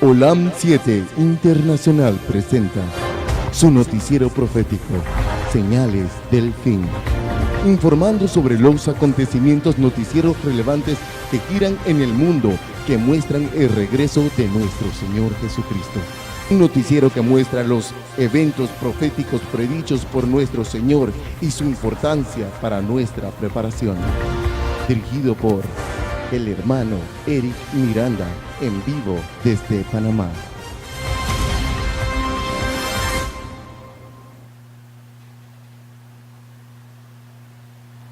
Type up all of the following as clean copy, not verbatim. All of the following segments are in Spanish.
Olam 7 Internacional presenta su noticiero profético, Señales del Fin, informando sobre los acontecimientos noticieros relevantes que giran en el mundo, que muestran el regreso de nuestro Señor Jesucristo. Un noticiero que muestra los eventos proféticos predichos por nuestro Señor y su importancia para nuestra preparación. Dirigido por el hermano Eric Miranda, en vivo desde Panamá.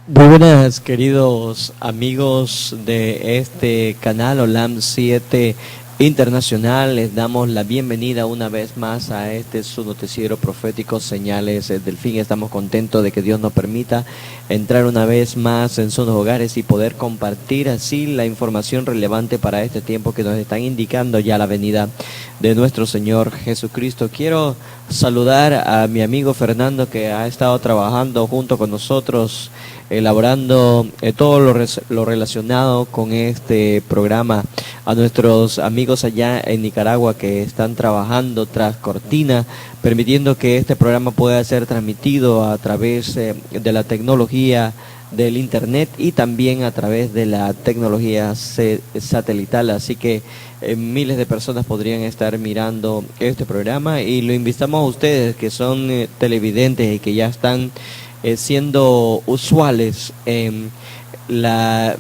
Muy buenas, queridos amigos de este canal Olam 7 Internacional. Les damos la bienvenida una vez más a su noticiero profético, Señales del Fin. Estamos contentos de que Dios nos permita entrar una vez más en sus hogares y poder compartir así la información relevante para este tiempo que nos están indicando ya la venida de nuestro Señor Jesucristo. Quiero saludar a mi amigo Fernando, que ha estado trabajando junto con nosotros, elaborando todo lo relacionado con este programa. A nuestros amigos allá en Nicaragua que están trabajando tras cortina, permitiendo que este programa pueda ser transmitido a través de la tecnología del internet y también a través de la tecnología satelital. Así que miles de personas podrían estar mirando este programa, y lo invitamos a ustedes que son televidentes y que ya están siendo usuales en la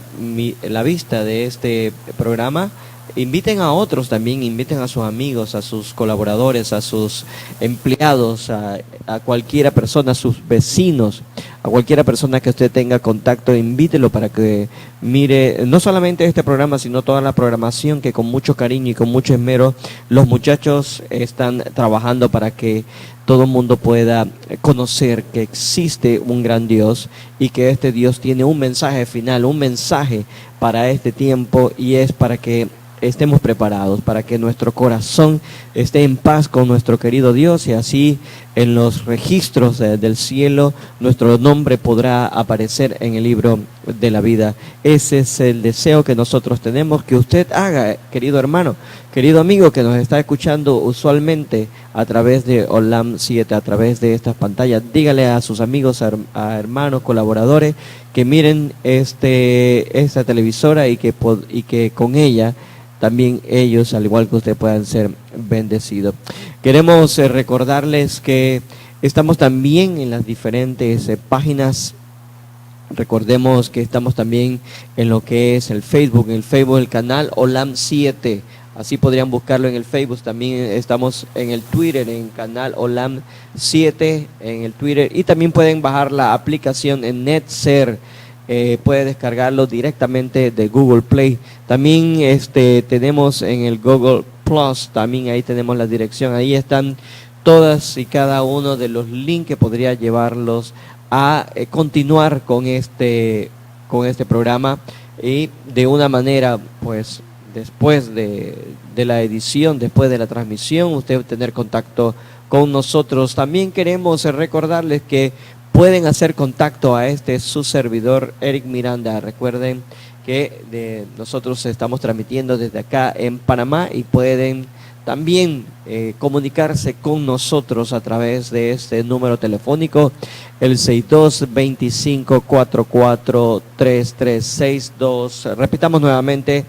vista de este programa. Inviten a otros también, inviten a sus amigos, a sus colaboradores, a sus empleados, a cualquiera persona, a sus vecinos, a cualquiera persona que usted tenga contacto, invítelo para que mire no solamente este programa, sino toda la programación que con mucho cariño y con mucho esmero los muchachos están trabajando para que todo el mundo pueda conocer que existe un gran Dios y que este Dios tiene un mensaje final, un mensaje para este tiempo, y es para que estemos preparados, para que nuestro corazón esté en paz con nuestro querido Dios, y así en los registros del cielo nuestro nombre podrá aparecer en el libro de la vida. Ese es el deseo que nosotros tenemos que usted haga, querido hermano, querido amigo que nos está escuchando usualmente a través de Olam 7, a través de estas pantallas. Dígale a sus amigos, a hermanos, colaboradores, que miren esta televisora y que con ella también ellos, al igual que usted, puedan ser bendecidos. Queremos recordarles que estamos también en las diferentes páginas. Recordemos que estamos también en lo que es el Facebook, el canal Olam 7. Así podrían buscarlo en el Facebook. También estamos en el Twitter, en canal Olam 7, en el Twitter. Y también pueden bajar la aplicación en NetSer. Puede descargarlo directamente de Google Play. También tenemos en el Google Plus, también ahí tenemos la dirección. Ahí están todas y cada uno de los links que podría llevarlos a continuar con este programa, y de una manera, pues después de la edición, después de la transmisión, usted tener contacto con nosotros. También queremos recordarles que pueden hacer contacto a su servidor Eric Miranda. Recuerden que nosotros estamos transmitiendo desde acá en Panamá, y pueden también comunicarse con nosotros a través de este número telefónico, el 6225-443362. Repitamos nuevamente,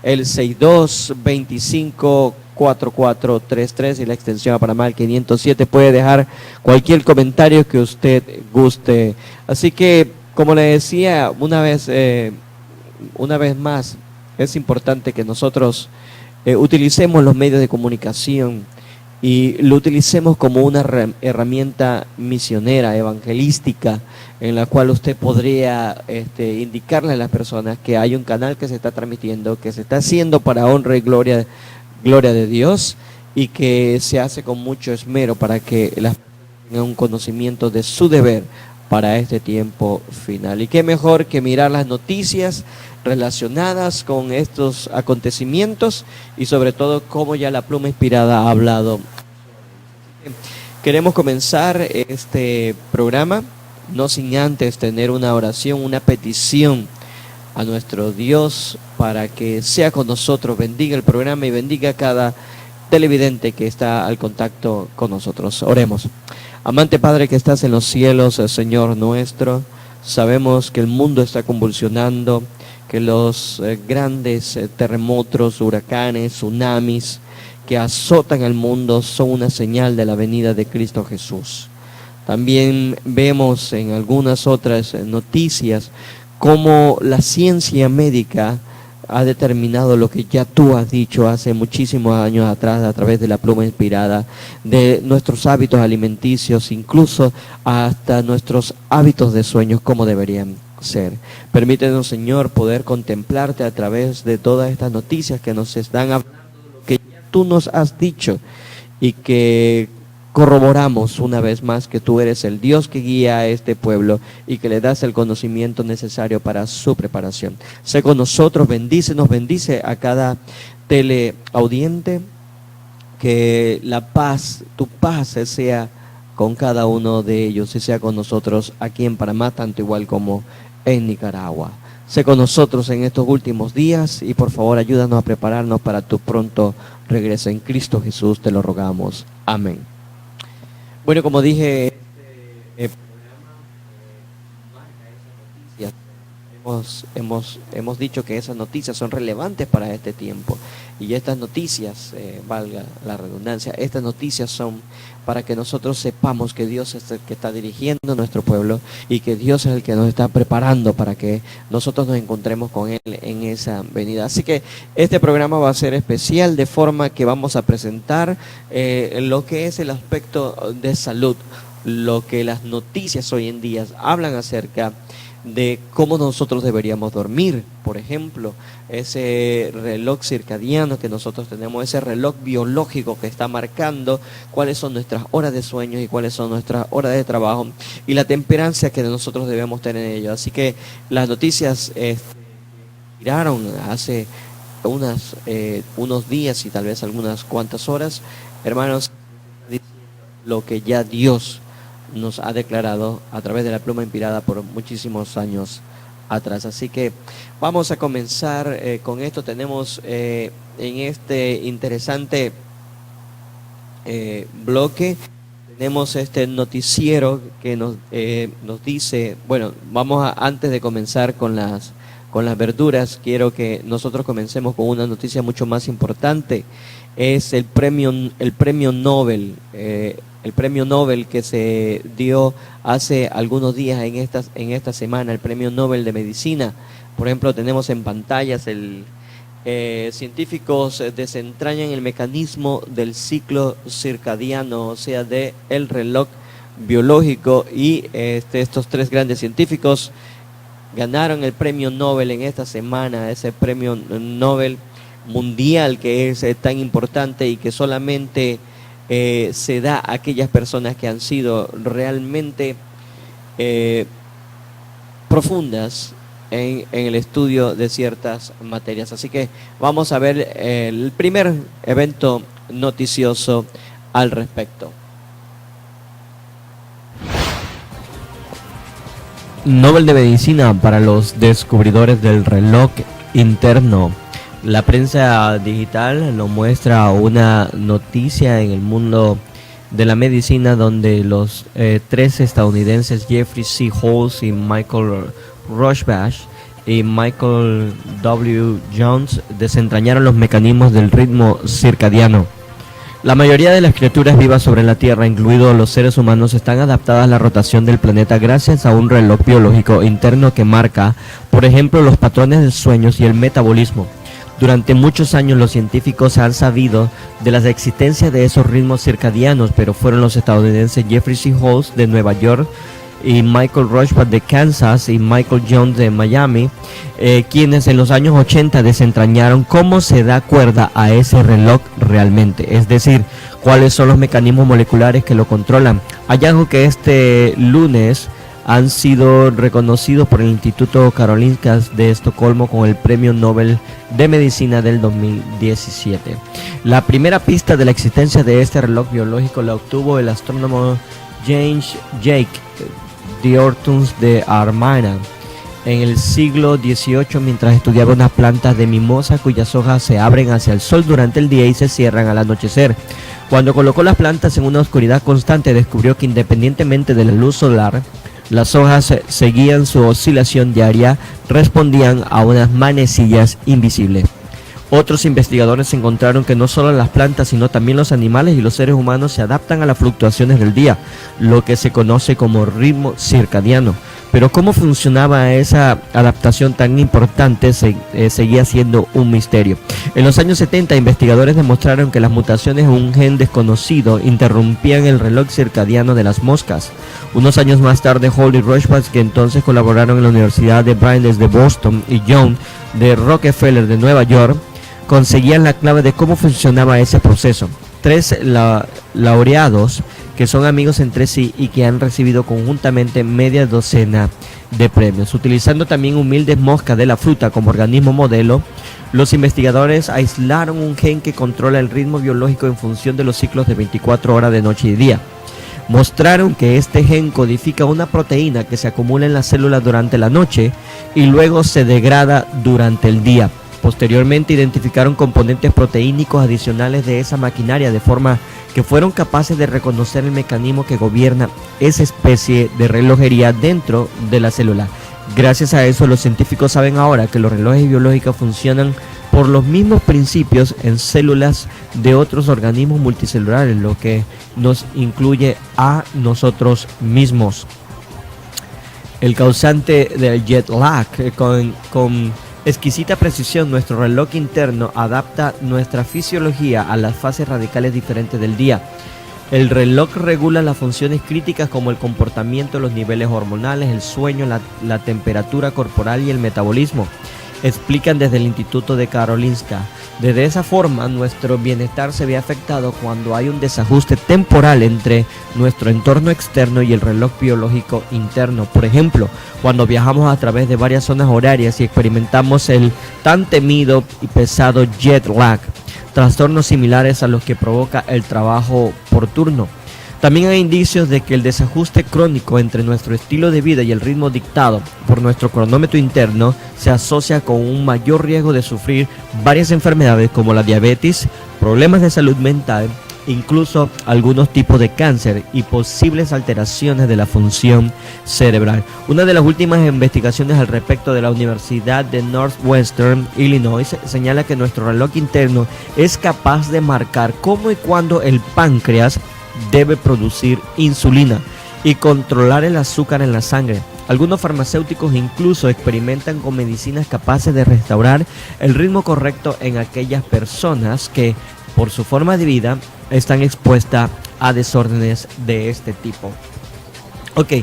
el 6225-4433 y la extensión a Panamá, el 507. Puede dejar cualquier comentario que usted guste. Así que, como le decía, una vez más, es importante que nosotros utilicemos los medios de comunicación y lo utilicemos como una herramienta misionera, evangelística, en la cual usted podría indicarle a las personas que hay un canal que se está transmitiendo, que se está haciendo para honra y gloria de Dios, y que se hace con mucho esmero para que las personas tengan un conocimiento de su deber para este tiempo final. Y qué mejor que mirar las noticias relacionadas con estos acontecimientos, y sobre todo cómo ya la pluma inspirada ha hablado. Queremos comenzar este programa no sin antes tener una oración, una petición a nuestro Dios para que sea con nosotros, bendiga el programa y bendiga cada televidente que está al contacto con nosotros. Oremos. Amante Padre que estás en los cielos, Señor nuestro, sabemos que el mundo está convulsionando, que los grandes terremotos, huracanes, tsunamis que azotan el mundo son una señal de la venida de Cristo Jesús. También vemos en algunas otras noticias cómo la ciencia médica ha determinado lo que ya tú has dicho hace muchísimos años atrás a través de la pluma inspirada, de nuestros hábitos alimenticios, incluso hasta nuestros hábitos de sueños, cómo deberían ser. Permítenos, Señor, poder contemplarte a través de todas estas noticias que nos están hablando de lo que ya tú nos has dicho y que corroboramos una vez más que tú eres el Dios que guía a este pueblo y que le das el conocimiento necesario para su preparación. Sé con nosotros, bendícenos, bendice a cada teleaudiente, que la paz, tu paz sea con cada uno de ellos y sea con nosotros aquí en Panamá, tanto igual como en Nicaragua. Sé con nosotros en estos últimos días y por favor ayúdanos a prepararnos para tu pronto regreso. En Cristo Jesús te lo rogamos. Amén. Bueno, como dije, este programa marca esas noticias. Hemos dicho que esas noticias son relevantes para este tiempo. Y estas noticias, valga la redundancia, estas noticias son para que nosotros sepamos que Dios es el que está dirigiendo a nuestro pueblo y que Dios es el que nos está preparando para que nosotros nos encontremos con Él en esa venida. Así que este programa va a ser especial, de forma que vamos a presentar lo que es el aspecto de salud, lo que las noticias hoy en día hablan acerca de cómo nosotros deberíamos dormir. Por ejemplo, ese reloj circadiano que nosotros tenemos, ese reloj biológico que está marcando cuáles son nuestras horas de sueño y cuáles son nuestras horas de trabajo y la temperancia que nosotros debemos tener en ello. Así que las noticias giraron hace unos días y tal vez algunas cuantas horas, hermanos, lo que ya Dios nos ha declarado a través de la pluma inspirada por muchísimos años atrás. Así que vamos a comenzar con esto. Tenemos en este interesante bloque, tenemos este noticiero que nos dice, bueno, antes de comenzar con las verduras, quiero que nosotros comencemos con una noticia mucho más importante. Es el premio Nobel. El premio Nobel que se dio hace algunos días en esta semana, el premio Nobel de Medicina. Por ejemplo, tenemos en pantallas científicos desentrañan el mecanismo del ciclo circadiano, o sea, de el reloj biológico, y estos tres grandes científicos ganaron el premio Nobel en esta semana, ese premio Nobel mundial que es tan importante y que solamente se da a aquellas personas que han sido realmente profundas en el estudio de ciertas materias. Así que vamos a ver el primer evento noticioso al respecto. Nobel de Medicina para los descubridores del reloj interno. La prensa digital nos muestra una noticia en el mundo de la medicina donde los tres estadounidenses Jeffrey C. Halls y Michael Rorschach y Michael W. Jones desentrañaron los mecanismos del ritmo circadiano. La mayoría de las criaturas vivas sobre la Tierra, incluidos los seres humanos, están adaptadas a la rotación del planeta gracias a un reloj biológico interno que marca, por ejemplo, los patrones de sueños y el metabolismo. Durante muchos años los científicos han sabido de la existencia de esos ritmos circadianos, pero fueron los estadounidenses Jeffrey C. Halls de Nueva York y Michael Rorschach de Kansas y Michael Jones de Miami, quienes en los años 80 desentrañaron cómo se da cuerda a ese reloj realmente, es decir, cuáles son los mecanismos moleculares que lo controlan. Hallazgo que este lunes han sido reconocidos por el Instituto Karolinska de Estocolmo con el Premio Nobel de Medicina del 2017. La primera pista de la existencia de este reloj biológico la obtuvo el astrónomo James Jake D'Ortons de Armagh en el siglo XVIII mientras estudiaba unas plantas de mimosa cuyas hojas se abren hacia el sol durante el día y se cierran al anochecer. Cuando colocó las plantas en una oscuridad constante, descubrió que independientemente de la luz solar, las hojas seguían su oscilación diaria, respondían a unas manecillas invisibles. Otros investigadores encontraron que no solo las plantas, sino también los animales y los seres humanos se adaptan a las fluctuaciones del día, lo que se conoce como ritmo circadiano. Pero cómo funcionaba esa adaptación tan importante seguía siendo un misterio. En los años 70, investigadores demostraron que las mutaciones en un gen desconocido interrumpían el reloj circadiano de las moscas. Unos años más tarde, Hall y Rorschach, que entonces colaboraron en la Universidad de Brandeis de Boston, y Young de Rockefeller de Nueva York, conseguían la clave de cómo funcionaba ese proceso. Tres laureados que son amigos entre sí y que han recibido conjuntamente media docena de premios. Utilizando también humildes moscas de la fruta como organismo modelo, los investigadores aislaron un gen que controla el ritmo biológico en función de los ciclos de 24 horas de noche y día. Mostraron que este gen codifica una proteína que se acumula en las células durante la noche y luego se degrada durante el día. Posteriormente identificaron componentes proteínicos adicionales de esa maquinaria de forma que fueron capaces de reconocer el mecanismo que gobierna esa especie de relojería dentro de la célula. Gracias a eso, los científicos saben ahora que los relojes biológicos funcionan por los mismos principios en células de otros organismos multicelulares, lo que nos incluye a nosotros mismos. El causante del jet lag, con exquisita precisión, nuestro reloj interno adapta nuestra fisiología a las fases radicales diferentes del día. El reloj regula las funciones críticas como el comportamiento, los niveles hormonales, el sueño, la temperatura corporal y el metabolismo, explican desde el Instituto de Karolinska. De esa forma, nuestro bienestar se ve afectado cuando hay un desajuste temporal entre nuestro entorno externo y el reloj biológico interno. Por ejemplo, cuando viajamos a través de varias zonas horarias y experimentamos el tan temido y pesado jet lag, trastornos similares a los que provoca el trabajo por turno. También hay indicios de que el desajuste crónico entre nuestro estilo de vida y el ritmo dictado por nuestro cronómetro interno se asocia con un mayor riesgo de sufrir varias enfermedades como la diabetes, problemas de salud mental, incluso algunos tipos de cáncer y posibles alteraciones de la función cerebral. Una de las últimas investigaciones al respecto de la Universidad de Northwestern Illinois señala que nuestro reloj interno es capaz de marcar cómo y cuándo el páncreas debe producir insulina y controlar el azúcar en la sangre. Algunos farmacéuticos incluso experimentan con medicinas capaces de restaurar el ritmo correcto en aquellas personas que, por su forma de vida, están expuestas a desórdenes de este tipo. Ok,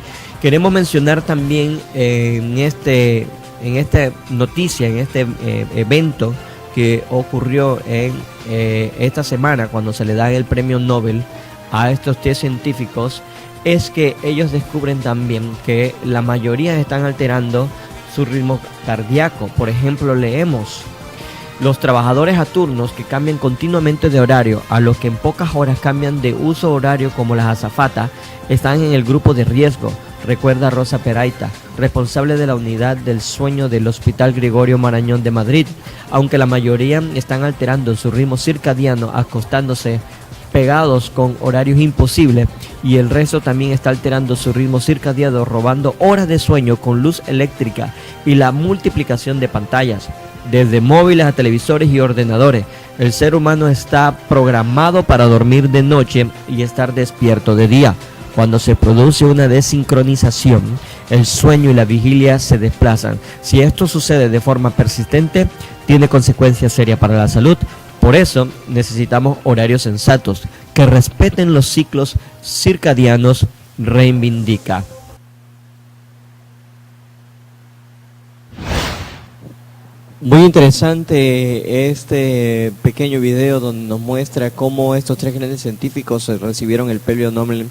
queremos mencionar también en esta noticia, en este evento que ocurrió en esta semana cuando se le da el premio Nobel a estos 10 científicos, es que ellos descubren también que la mayoría están alterando su ritmo cardíaco. Por ejemplo, leemos: los trabajadores a turnos que cambian continuamente de horario, a los que en pocas horas cambian de uso horario como las azafatas, están en el grupo de riesgo, recuerda Rosa Peraita, responsable de la unidad del sueño del Hospital Gregorio Marañón de Madrid. Aunque la mayoría están alterando su ritmo circadiano, acostándose pegados con horarios imposibles, y el resto también está alterando su ritmo circadiano, robando horas de sueño con luz eléctrica y la multiplicación de pantallas. Desde móviles a televisores y ordenadores, el ser humano está programado para dormir de noche y estar despierto de día. Cuando se produce una desincronización, el sueño y la vigilia se desplazan. Si esto sucede de forma persistente, tiene consecuencias serias para la salud. Por eso necesitamos horarios sensatos que respeten los ciclos circadianos, reivindica. Muy interesante este pequeño video donde nos muestra cómo estos 3 grandes científicos recibieron el premio Nobel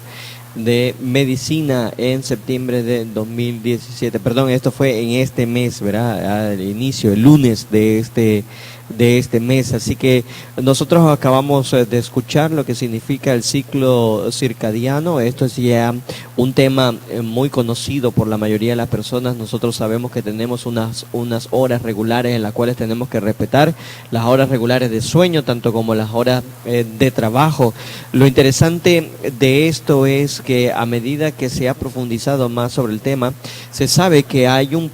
de Medicina en septiembre de 2017. Perdón, esto fue en este mes, ¿verdad? Al inicio, el lunes de este de este mes. Así que nosotros acabamos de escuchar lo que significa el ciclo circadiano. Esto es ya un tema muy conocido por la mayoría de las personas. Nosotros sabemos que tenemos unas horas regulares en las cuales tenemos que respetar las horas regulares de sueño, tanto como las horas de trabajo. Lo interesante de esto es que a medida que se ha profundizado más sobre el tema, se sabe que hay un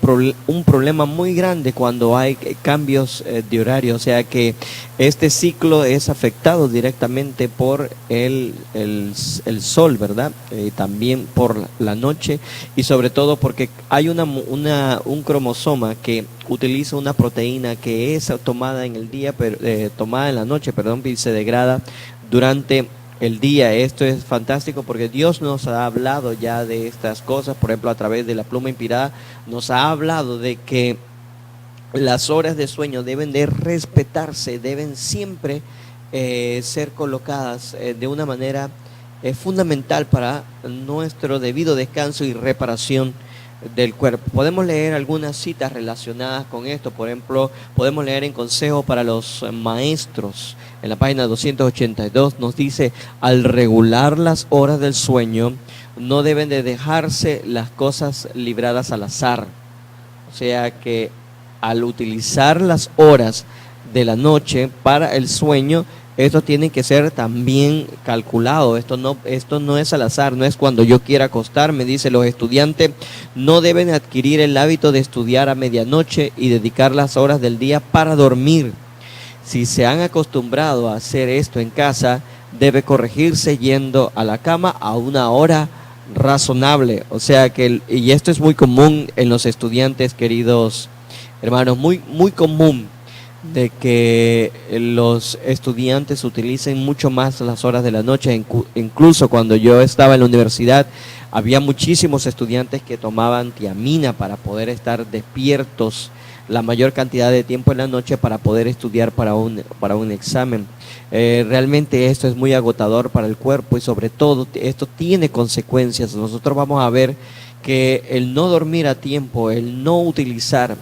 problema muy grande cuando hay cambios de horario, o sea que este ciclo es afectado directamente por el sol, ¿verdad? También por la noche, y sobre todo porque hay un cromosoma que utiliza una proteína que es tomada en el día, tomada en la noche, y se degrada durante el día. Esto es fantástico porque Dios nos ha hablado ya de estas cosas. Por ejemplo, a través de la pluma inspirada nos ha hablado de que las horas de sueño deben de respetarse, deben siempre ser colocadas de una manera fundamental para nuestro debido descanso y reparación del cuerpo. Podemos leer algunas citas relacionadas con esto. Por ejemplo, podemos leer en Consejo para los Maestros, en la página 282, nos dice: al regular las horas del sueño, no deben de dejarse las cosas libradas al azar. O sea que al utilizar las horas de la noche para el sueño, esto tiene que ser también calculado. Esto no es al azar, no es cuando yo quiera acostarme. Dice: los estudiantes no deben adquirir el hábito de estudiar a medianoche y dedicar las horas del día para dormir. Si se han acostumbrado a hacer esto en casa, debe corregirse yendo a la cama a una hora razonable. O sea que, y esto es muy común en los estudiantes, queridos hermanos, muy, muy común de que los estudiantes utilicen mucho más las horas de la noche. Incluso cuando yo estaba en la universidad, había muchísimos estudiantes que tomaban tiamina para poder estar despiertos la mayor cantidad de tiempo en la noche para poder estudiar para un examen. Realmente esto es muy agotador para el cuerpo y sobre todo esto tiene consecuencias. Nosotros vamos a ver que el no dormir a tiempo, el no utilizar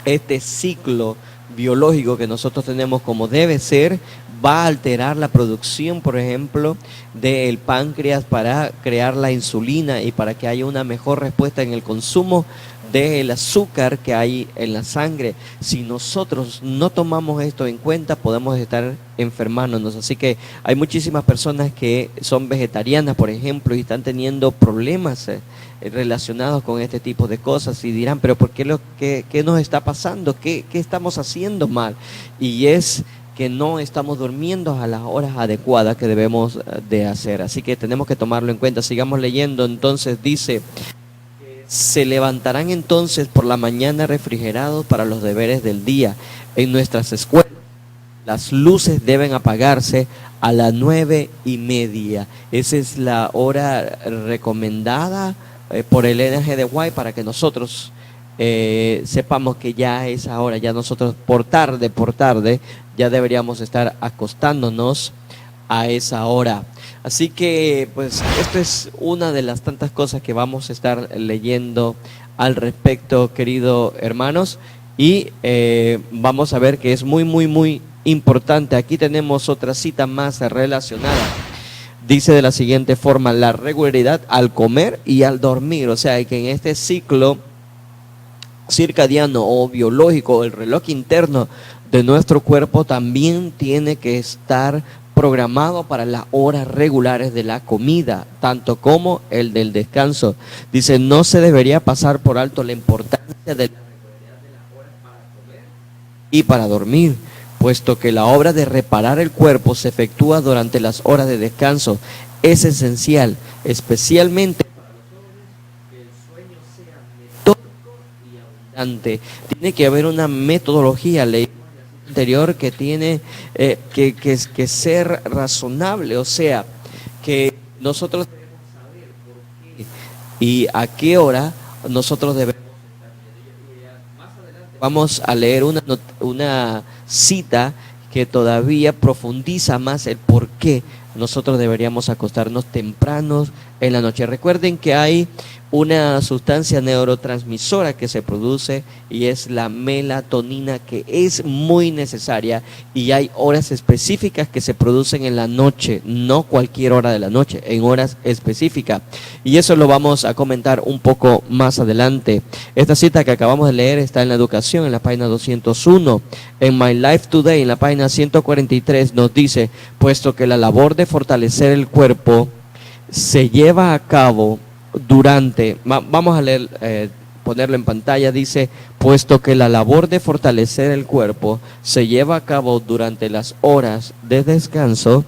este ciclo biológico que nosotros tenemos como debe ser, va a alterar la producción, por ejemplo, del páncreas para crear la insulina y para que haya una mejor respuesta en el consumo del azúcar que hay en la sangre. Si nosotros no tomamos esto en cuenta, podemos estar enfermándonos. Así que hay muchísimas personas que son vegetarianas, por ejemplo, y están teniendo problemas relacionados con este tipo de cosas, y dirán: pero ¿por qué qué nos está pasando? ¿Qué estamos haciendo mal? Y es que no estamos durmiendo a las horas adecuadas que debemos de hacer. Así que tenemos que tomarlo en cuenta. Sigamos leyendo. Entonces dice: se levantarán entonces por la mañana refrigerados para los deberes del día. En nuestras escuelas las luces deben apagarse a las 9:30. Esa es la hora recomendada por el NGDY para que nosotros sepamos que ya es esa hora. Ya nosotros por tarde ya deberíamos estar acostándonos a esa hora. Así que pues esto es una de las tantas cosas que vamos a estar leyendo al respecto, queridos hermanos, y vamos a ver que es muy, muy, muy importante. Aquí tenemos otra cita más relacionada. Dice de la siguiente forma: la regularidad al comer y al dormir. O sea que en este ciclo circadiano o biológico, el reloj interno de nuestro cuerpo también tiene que estar programado para las horas regulares de la comida, tanto como el del descanso. Dice: no se debería pasar por alto la importancia de la regularidad de las horas para comer y para dormir, puesto que la obra de reparar el cuerpo se efectúa durante las horas de descanso. Es esencial, especialmente para los jóvenes, que el sueño sea metódico y abundante. Tiene que haber una metodología, leí anterior, que tiene que ser razonable. O sea, que nosotros debemos saber por qué y a qué hora nosotros debemos estar. Más adelante vamos a leer una cita que todavía profundiza más el por qué nosotros deberíamos acostarnos tempranos en la noche. Recuerden que hay una sustancia neurotransmisora que se produce y es la melatonina, que es muy necesaria, y hay horas específicas que se producen en la noche, no cualquier hora de la noche, en horas específicas, y eso lo vamos a comentar un poco más adelante. Esta cita que acabamos de leer está en La Educación, en la página 201. En My Life Today, en la página 143, nos dice: puesto que la labor de fortalecer el cuerpo se lleva a cabo vamos a leer, ponerlo en pantalla. Dice: puesto que la labor de fortalecer el cuerpo se lleva a cabo durante las horas de descanso,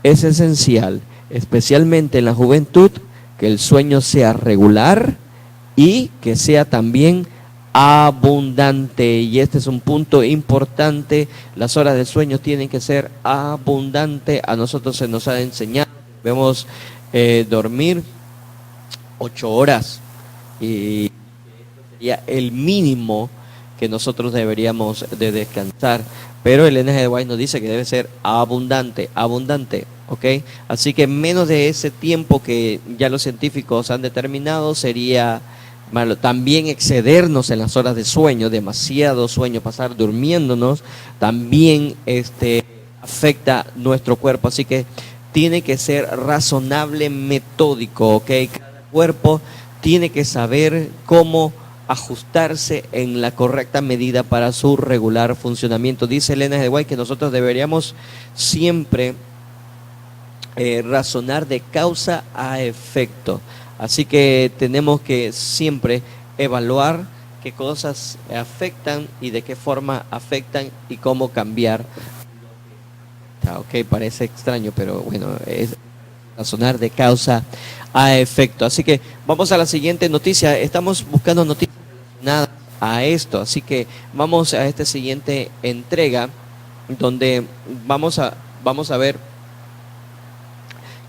es esencial, especialmente en la juventud, que el sueño sea regular y que sea también abundante. Y este es un punto importante: las horas de sueño tienen que ser abundantes. A nosotros se nos ha enseñado, debemos dormir 8 horas, y sería el mínimo que nosotros deberíamos de descansar, pero el N.G. White nos dice que debe ser abundante, ¿ok? Así que menos de ese tiempo que ya los científicos han determinado sería malo. También excedernos en las horas de sueño, demasiado sueño, pasar durmiéndonos, también afecta nuestro cuerpo, así que tiene que ser razonable, metódico, ¿ok? Cuerpo tiene que saber cómo ajustarse en la correcta medida para su regular funcionamiento. Dice Elena G. White que nosotros deberíamos siempre razonar de causa a efecto. Así que tenemos que siempre evaluar qué cosas afectan y de qué forma afectan y cómo cambiar. Ok, parece extraño, pero bueno, es razonar de causa a efecto. Así que vamos a la siguiente noticia. Estamos buscando noticias relacionadas a esto, así que vamos a esta siguiente entrega, donde vamos a ver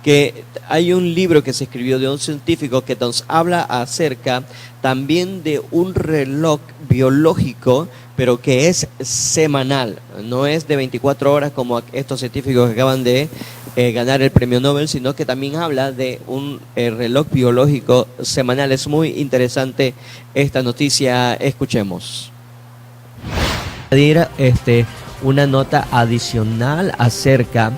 que hay un libro que se escribió de un científico que nos habla acerca también de un reloj biológico, pero que es semanal, no es de 24 horas como estos científicos que acaban de ganar el premio Nobel, sino que también habla de un reloj biológico semanal. Es muy interesante esta noticia, escuchemos. Una nota adicional acerca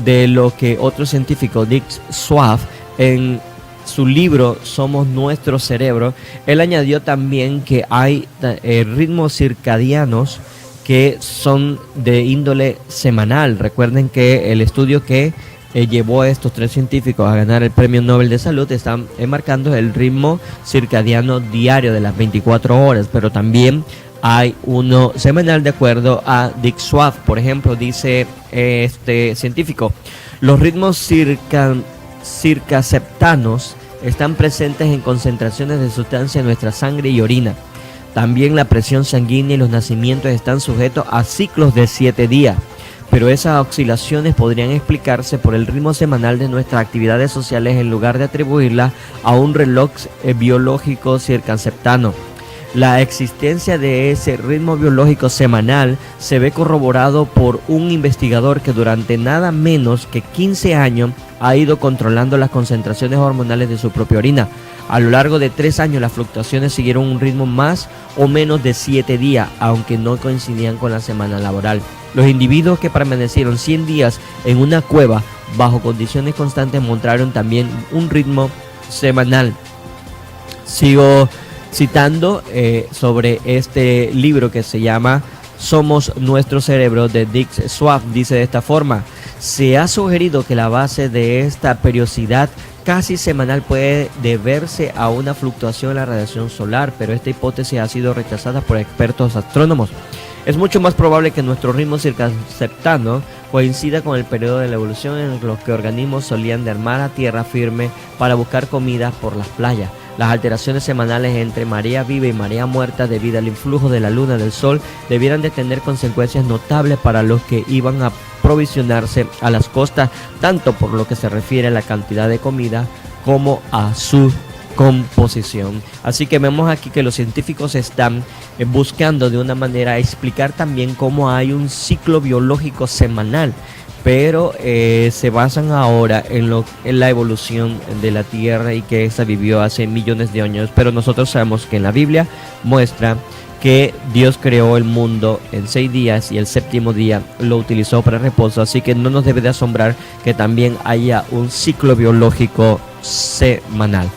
de lo que otro científico, Dick Swab, en su libro Somos Nuestro Cerebro, él añadió también que hay ritmos circadianos que son de índole semanal. Recuerden que el estudio que llevó a estos 3 científicos a ganar el Premio Nobel de Salud están marcando el ritmo circadiano diario de las 24 horas, pero también hay uno semanal de acuerdo a Dick Swab. Por ejemplo, dice este científico: los ritmos circaseptanos están presentes en concentraciones de sustancia en nuestra sangre y orina. También la presión sanguínea y los nacimientos están sujetos a ciclos de 7 días, pero esas oscilaciones podrían explicarse por el ritmo semanal de nuestras actividades sociales en lugar de atribuirlas a un reloj biológico circaseptano. La existencia de ese ritmo biológico semanal se ve corroborado por un investigador que durante nada menos que 15 años ha ido controlando las concentraciones hormonales de su propia orina. A lo largo de 3 años las fluctuaciones siguieron un ritmo más o menos de 7 días, aunque no coincidían con la semana laboral. Los individuos que permanecieron 100 días en una cueva bajo condiciones constantes mostraron también un ritmo semanal. Sigo citando sobre este libro que se llama Somos Nuestro Cerebro, de Dick Swab. Dice de esta forma: se ha sugerido que la base de esta periodicidad casi semanal puede deberse a una fluctuación en la radiación solar, pero esta hipótesis ha sido rechazada por expertos astrónomos. Es mucho más probable que nuestro ritmo circaseptano coincida con el periodo de la evolución en los que organismos solían derramar a tierra firme para buscar comida por las playas. Las alteraciones semanales entre marea viva y marea muerta debido al influjo de la luna del sol debieran de tener consecuencias notables para los que iban a provisionarse a las costas, tanto por lo que se refiere a la cantidad de comida como a su composición. Así que vemos aquí que los científicos están buscando de una manera explicar también cómo hay un ciclo biológico semanal, pero se basan ahora en la evolución de la Tierra y que esta vivió hace millones de años. Pero nosotros sabemos que en la Biblia muestra que Dios creó el mundo en 6 días y el séptimo día lo utilizó para reposo, así que no nos debe de asombrar que también haya un ciclo biológico semanal.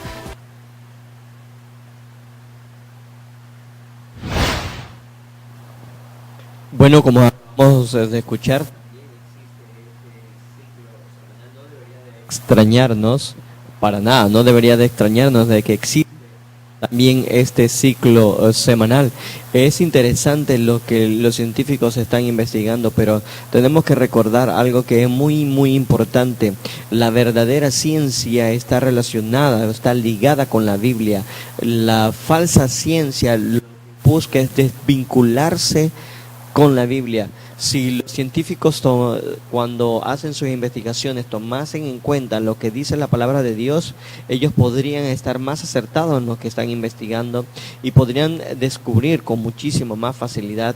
Bueno, como acabamos de escuchar, extrañarnos para nada, no debería de extrañarnos de que existe también este ciclo semanal. Es interesante lo que los científicos están investigando, pero tenemos que recordar algo que es muy muy importante. La verdadera ciencia está relacionada, está ligada con la Biblia. La falsa ciencia lo que busca es desvincularse con la Biblia. Si los científicos cuando hacen sus investigaciones tomasen en cuenta lo que dice la palabra de Dios, ellos podrían estar más acertados en lo que están investigando y podrían descubrir con muchísimo más facilidad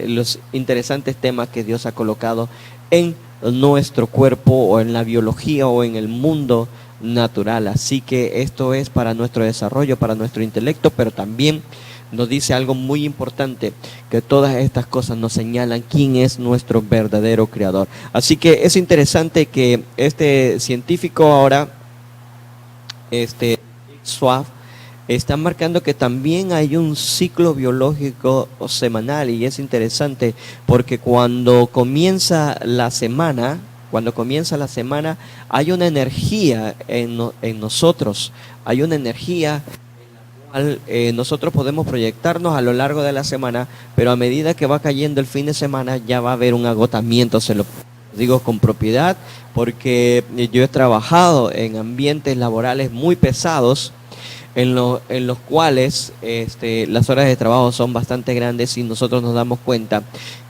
los interesantes temas que Dios ha colocado en nuestro cuerpo o en la biología o en el mundo natural. Así que esto es para nuestro desarrollo, para nuestro intelecto, pero también nos dice algo muy importante, que todas estas cosas nos señalan quién es nuestro verdadero creador. Así que es interesante que este científico ahora, Schwab, está marcando que también hay un ciclo biológico semanal, y es interesante porque cuando comienza la semana hay una energía en nosotros, hay una energía nosotros podemos proyectarnos a lo largo de la semana, pero a medida que va cayendo el fin de semana ya va a haber un agotamiento. Se lo digo con propiedad porque yo he trabajado en ambientes laborales muy pesados en los cuales las horas de trabajo son bastante grandes, y nosotros nos damos cuenta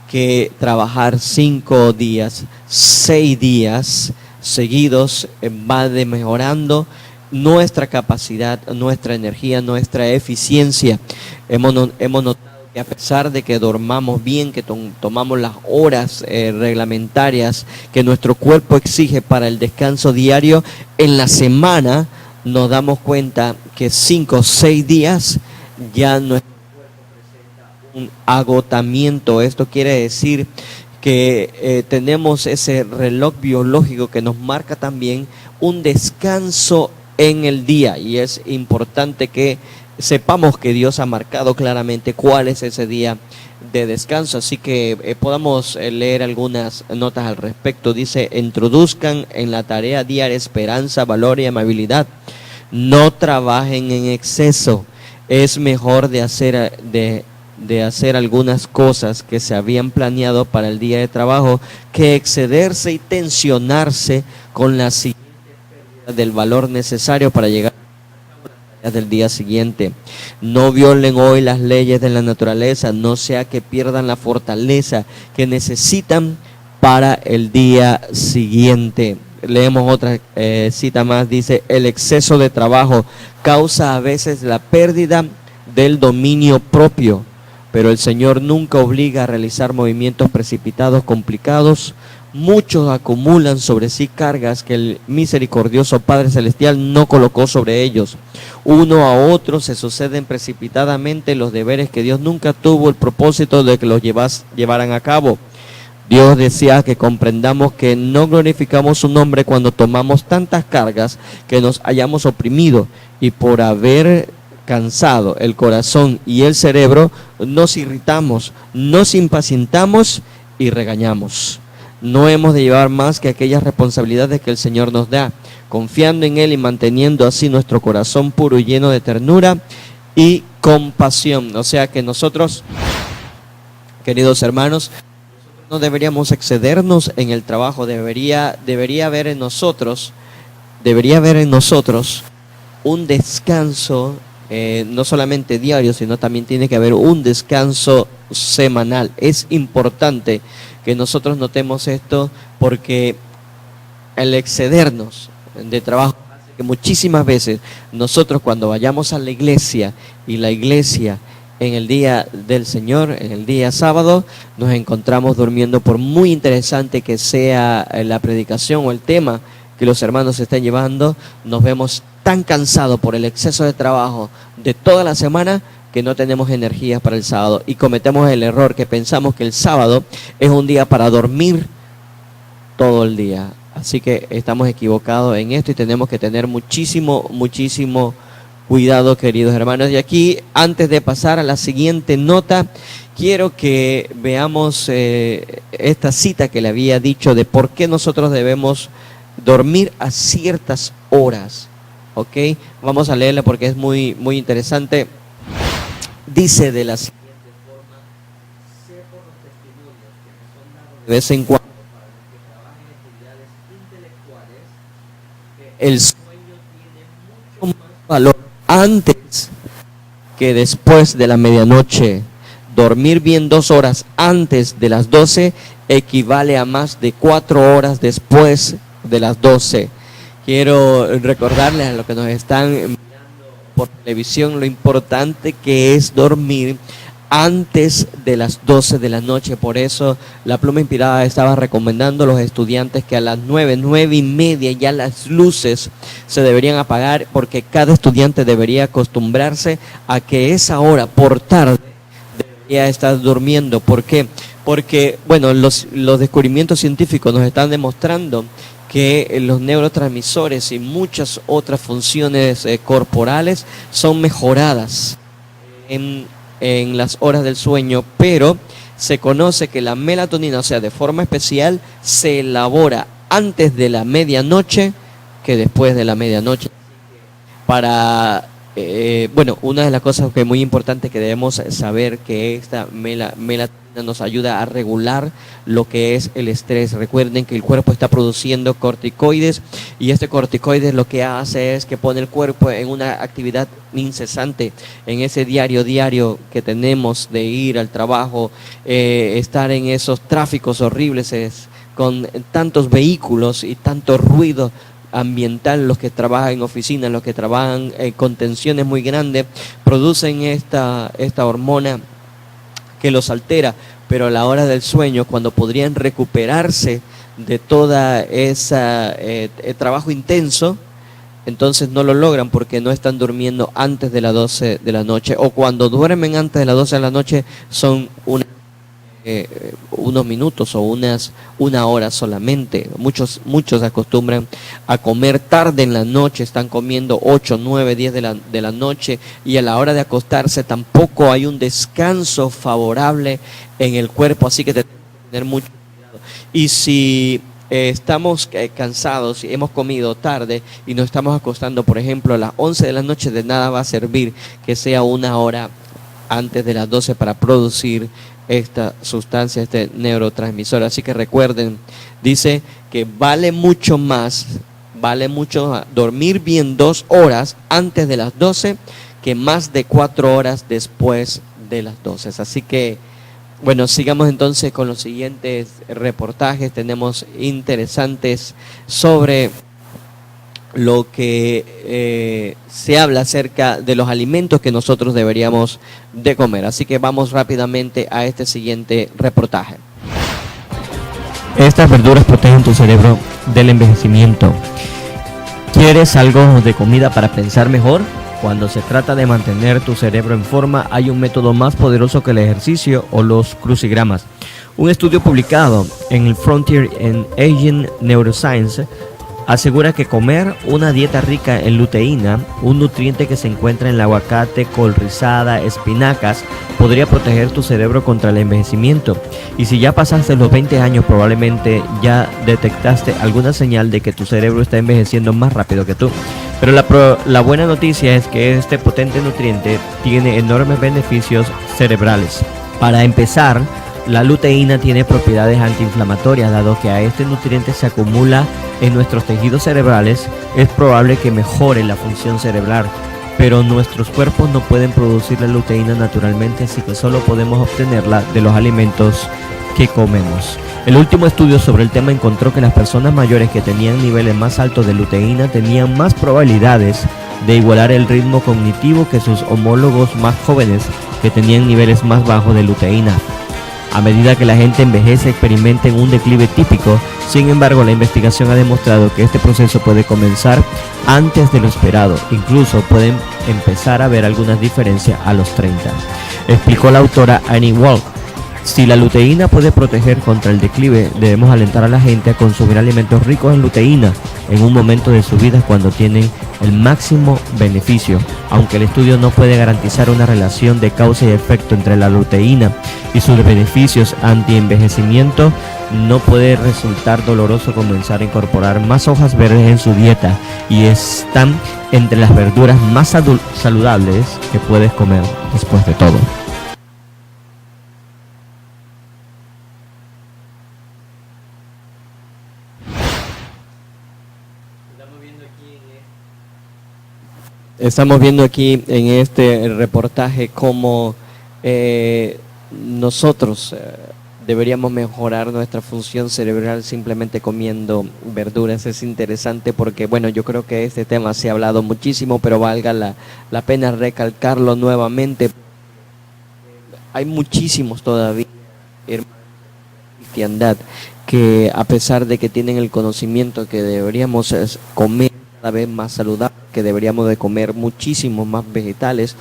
que trabajar 5 días, 6 días seguidos va mejorando nuestra capacidad, nuestra energía, nuestra eficiencia. Hemos notado que a pesar de que dormamos bien, que tomamos las horas reglamentarias que nuestro cuerpo exige para el descanso diario, en la semana nos damos cuenta que 5 o 6 días ya nuestro cuerpo presenta un agotamiento. Esto quiere decir que tenemos ese reloj biológico que nos marca también un descanso en el día, y es importante que sepamos que Dios ha marcado claramente cuál es ese día de descanso. Así que podamos leer algunas notas al respecto. Dice: introduzcan en la tarea diaria esperanza, valor y amabilidad. No trabajen en exceso. Es mejor de hacer algunas cosas que se habían planeado para el día de trabajo que excederse y tensionarse con la siguiente del valor necesario para llegar a las tareas del día siguiente. No violen hoy las leyes de la naturaleza, no sea que pierdan la fortaleza que necesitan para el día siguiente. Leemos otra cita más. Dice: el exceso de trabajo causa a veces la pérdida del dominio propio, pero el Señor nunca obliga a realizar movimientos precipitados, complicados. Muchos acumulan sobre sí cargas que el misericordioso Padre Celestial no colocó sobre ellos. Uno a otro se suceden precipitadamente los deberes que Dios nunca tuvo el propósito de que los llevaran a cabo. Dios desea que comprendamos que no glorificamos su nombre cuando tomamos tantas cargas que nos hayamos oprimido, y por haber cansado el corazón y el cerebro nos irritamos, nos impacientamos y regañamos. No hemos de llevar más que aquellas responsabilidades que el Señor nos da, confiando en Él y manteniendo así nuestro corazón puro y lleno de ternura y compasión. O sea que nosotros, queridos hermanos, no deberíamos excedernos en el trabajo. Debería haber en nosotros un descanso, no solamente diario, sino también tiene que haber un descanso semanal. Es importante que nosotros notemos esto, porque el excedernos de trabajo hace que muchísimas veces nosotros, cuando vayamos a la iglesia y la iglesia en el día del Señor, en el día sábado, nos encontramos durmiendo. Por muy interesante que sea la predicación o el tema que los hermanos estén llevando, nos vemos tan cansados por el exceso de trabajo de toda la semana que no tenemos energías para el sábado y cometemos el error que pensamos que el sábado es un día para dormir todo el día. Así que estamos equivocados en esto y tenemos que tener muchísimo cuidado, queridos hermanos. Y aquí, antes de pasar a la siguiente nota, quiero que veamos esta cita que le había dicho de por qué nosotros debemos dormir a ciertas horas. ¿Ok? Vamos a leerla porque es muy interesante. Dice de la siguiente forma: sé por los testimonios que me son dados de vez en cuando para los que trabajan en actividades intelectuales, que el sueño tiene mucho más valor antes que después de la medianoche. Dormir bien 2 horas antes de las 12 equivale a más de 4 horas después de las 12. Quiero recordarles a los que nos están mirando por televisión lo importante que es dormir antes de las 12 de la noche. Por eso la Pluma Inspirada estaba recomendando a los estudiantes que a las 9:30 ya las luces se deberían apagar, porque cada estudiante debería acostumbrarse a que esa hora por tarde debería estar durmiendo. ¿Por qué? Porque, bueno, los descubrimientos científicos nos están demostrando que los neurotransmisores y muchas otras funciones corporales son mejoradas en las horas del sueño, pero se conoce que la melatonina, o sea, de forma especial, se elabora antes de la medianoche que después de la medianoche. Para, una de las cosas que es muy importante que debemos saber, que esta melatonina nos ayuda a regular lo que es el estrés. Recuerden que el cuerpo está produciendo corticoides y este corticoides lo que hace es que pone el cuerpo en una actividad incesante, en ese diario que tenemos de ir al trabajo, estar en esos tráficos horribles con tantos vehículos y tanto ruido ambiental. Los que trabajan en oficinas, los que trabajan con tensiones muy grandes, producen esta hormona que los altera, pero a la hora del sueño, cuando podrían recuperarse de toda esa trabajo intenso, entonces no lo logran porque no están durmiendo antes de las 12 de la noche, o cuando duermen antes de las 12 de la noche son unos minutos o una hora solamente. Muchos acostumbran a comer tarde en la noche, están comiendo 8, 9, 10 de la noche, y a la hora de acostarse tampoco hay un descanso favorable en el cuerpo, así que tenemos que tener mucho cuidado. Y si estamos cansados y hemos comido tarde y nos estamos acostando, por ejemplo, a las 11 de la noche, de nada va a servir que sea 1 hora antes de las 12 para producir esta sustancia, este neurotransmisor. Así que recuerden, dice que vale mucho dormir bien 2 horas antes de las 12 que más de 4 horas después de las 12. Así que, bueno, sigamos entonces con los siguientes reportajes. Tenemos interesantes sobre lo que se habla acerca de los alimentos que nosotros deberíamos de comer. Así que vamos rápidamente a este siguiente reportaje. Estas verduras protegen tu cerebro del envejecimiento. ¿Quieres algo de comida para pensar mejor? Cuando se trata de mantener tu cerebro en forma, hay un método más poderoso que el ejercicio o los crucigramas. Un estudio publicado en el Frontier in Aging Neuroscience asegura que comer una dieta rica en luteína, un nutriente que se encuentra en el aguacate, col rizada, espinacas, podría proteger tu cerebro contra el envejecimiento. Y si ya pasaste los 20 años, probablemente ya detectaste alguna señal de que tu cerebro está envejeciendo más rápido que tú. Pero la buena noticia es que este potente nutriente tiene enormes beneficios cerebrales. Para empezar, la luteína tiene propiedades antiinflamatorias. Dado que a este nutriente se acumula en nuestros tejidos cerebrales, es probable que mejore la función cerebral. Pero nuestros cuerpos no pueden producir la luteína naturalmente, así que solo podemos obtenerla de los alimentos que comemos. El último estudio sobre el tema encontró que las personas mayores que tenían niveles más altos de luteína tenían más probabilidades de igualar el ritmo cognitivo que sus homólogos más jóvenes que tenían niveles más bajos de luteína. A medida que la gente envejece, experimenten un declive típico. Sin embargo, la investigación ha demostrado que este proceso puede comenzar antes de lo esperado. Incluso pueden empezar a ver algunas diferencias a los 30. Explicó la autora Annie Wall. Si la luteína puede proteger contra el declive, debemos alentar a la gente a consumir alimentos ricos en luteína en un momento de su vida cuando tienen el máximo beneficio. Aunque el estudio no puede garantizar una relación de causa y efecto entre la luteína y sus beneficios anti-envejecimiento, no puede resultar doloroso comenzar a incorporar más hojas verdes en su dieta, y están entre las verduras más saludables que puedes comer después de todo. Estamos viendo aquí en este reportaje cómo nosotros deberíamos mejorar nuestra función cerebral simplemente comiendo verduras. Es interesante porque, bueno, yo creo que este tema se ha hablado muchísimo, pero valga la pena recalcarlo nuevamente. Hay muchísimos todavía hermanos de cristiandad que, a pesar de que tienen el conocimiento que deberíamos comer cada vez más saludable, que deberíamos de comer muchísimo más vegetales,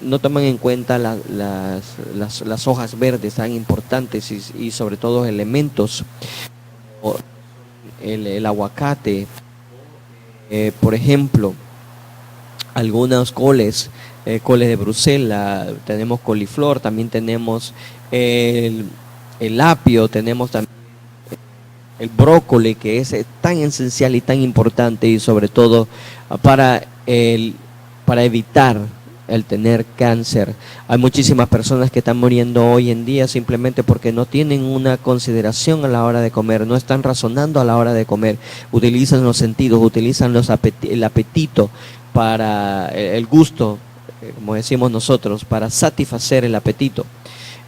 no toman en cuenta las hojas verdes tan importantes y sobre todo elementos como el aguacate, por ejemplo, algunos coles de Bruselas, tenemos coliflor, también tenemos el apio, tenemos también el brócoli, que es tan esencial y tan importante, y sobre todo para evitar el tener cáncer. Hay muchísimas personas que están muriendo hoy en día simplemente porque no tienen una consideración a la hora de comer, no están razonando a la hora de comer, utilizan los sentidos, utilizan el apetito para el gusto, como decimos nosotros, para satisfacer el apetito.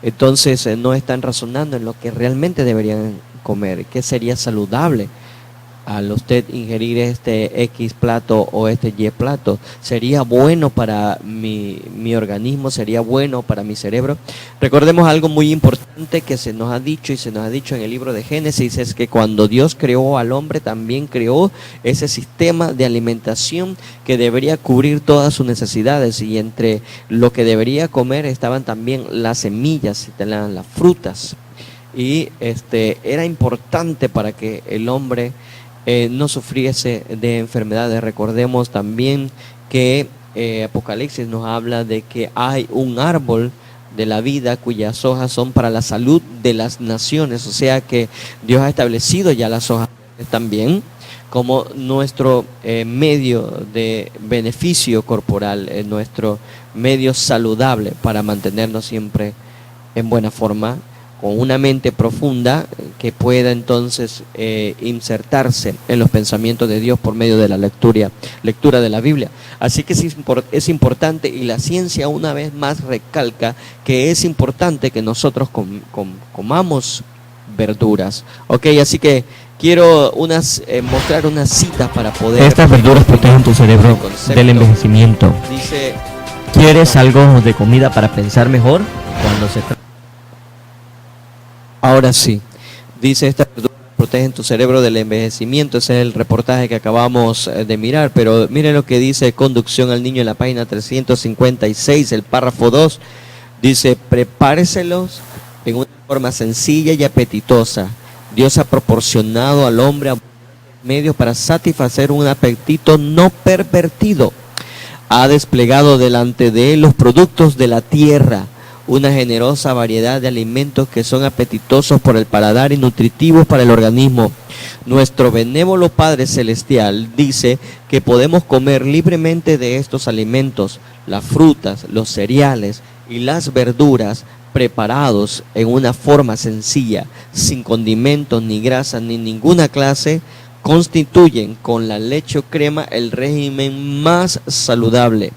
Entonces no están razonando en lo que realmente deberían comer, que sería saludable al usted ingerir este X plato o este Y plato. Sería bueno para mi organismo, sería bueno para mi cerebro. Recordemos algo muy importante que se nos ha dicho, y se nos ha dicho en el libro de Génesis, es que cuando Dios creó al hombre, también creó ese sistema de alimentación que debería cubrir todas sus necesidades, y entre lo que debería comer estaban también las semillas, las frutas, y era importante para que el hombre no sufriese de enfermedades. Recordemos también que Apocalipsis nos habla de que hay un árbol de la vida cuyas hojas son para la salud de las naciones, o sea que Dios ha establecido ya las hojas también como nuestro medio de beneficio corporal, nuestro medio saludable para mantenernos siempre en buena forma, con una mente profunda que pueda entonces insertarse en los pensamientos de Dios por medio de la lectura de la Biblia. Así que es importante, y la ciencia una vez más recalca que es importante que nosotros comamos verduras. Ok, así que quiero mostrar unas citas para poder... Estas verduras protegen tu cerebro del envejecimiento. Dice, ¿quieres algo de comida para pensar mejor? Cuando se trata... Ahora sí, dice, estas verduras protegen tu cerebro del envejecimiento. Ese es el reportaje que acabamos de mirar, pero miren lo que dice Conducción al Niño en la página 356, el párrafo 2, dice, prepáreselos en una forma sencilla y apetitosa. Dios ha proporcionado al hombre medios para satisfacer un apetito no pervertido. Ha desplegado delante de él los productos de la tierra, una generosa variedad de alimentos que son apetitosos por el paladar y nutritivos para el organismo. Nuestro benévolo Padre Celestial dice que podemos comer libremente de estos alimentos, las frutas, los cereales y las verduras, preparados en una forma sencilla, sin condimentos ni grasa ni ninguna clase, constituyen con la leche o crema el régimen más saludable.